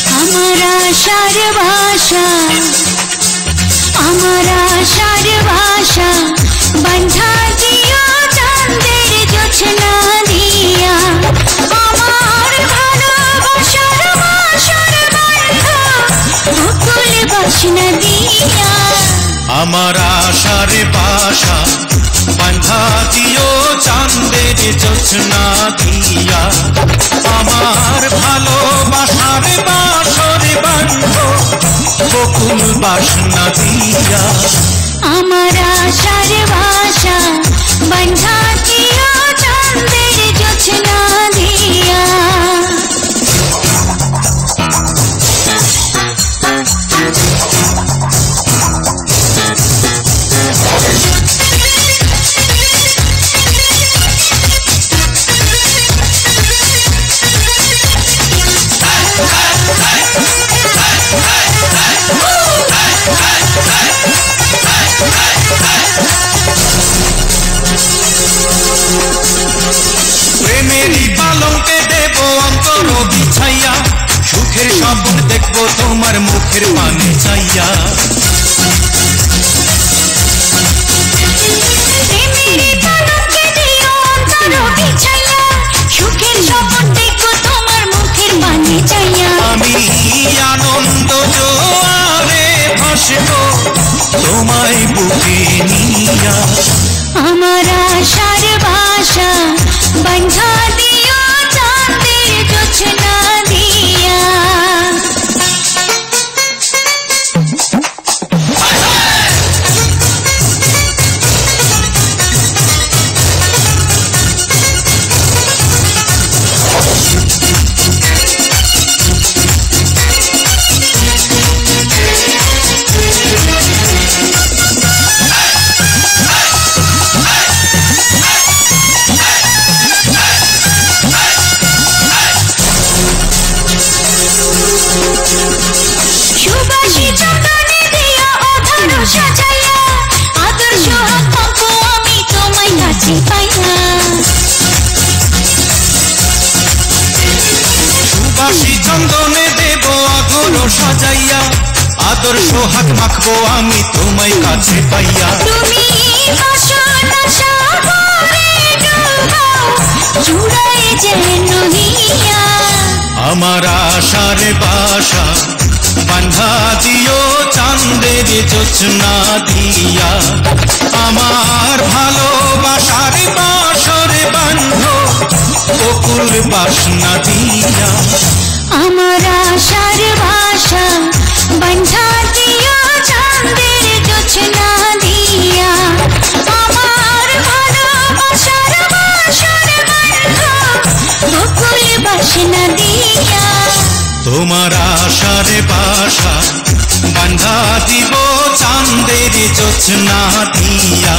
हमारा आशार भाषा बंधा दिया चांदेर जोछना दिया আমার ভালোবাসার বাসর বন্ধা বকুল বাসনা দিয়া আমার আশার বাসা বাঁধা দিও চাঁদের জোছনা দিয়া আমার ভালোবাসার বাসর বন্ধ বকুল বাসনা দিয়া আমার আশার ভাষা বন্ধা দিও চাঁদের জোছনা দিয়া সুখের স্বপ্ন দেখবো তোমার মুখের পানে চাইয়া আমি আনন্দ জোয়ারে ভাসবো তোমায় বুকে নিয়া আমার আশার ভাষা বন্ধা দিও চাঁদের জোছনা দিয়া সুবাসী চন্দনে দেব আদর সাজাইয়া আদর সোহাগ মাখবো আমি তোমায় কাছে পাইয়া তুমি বাসনা সাগরে ডুবাও জুড়ায় যেন হিয়া আমার আশার বাসা বাঁধা দিও চাঁদের জোছনা দিয়া আমার ভালোবাসার বাসর বন্ধ বকুল বাসনা দিয়া আমার আশার ভাষা বন্ধা দিও চাঁদের জোছনা দিয়া আমার ভালোবাসার বাসর বন্ধ বকুল বাসনা দিয়া তোমার আশার বাসা বাঁধা দিব চাঁদের জোছনা দিয়া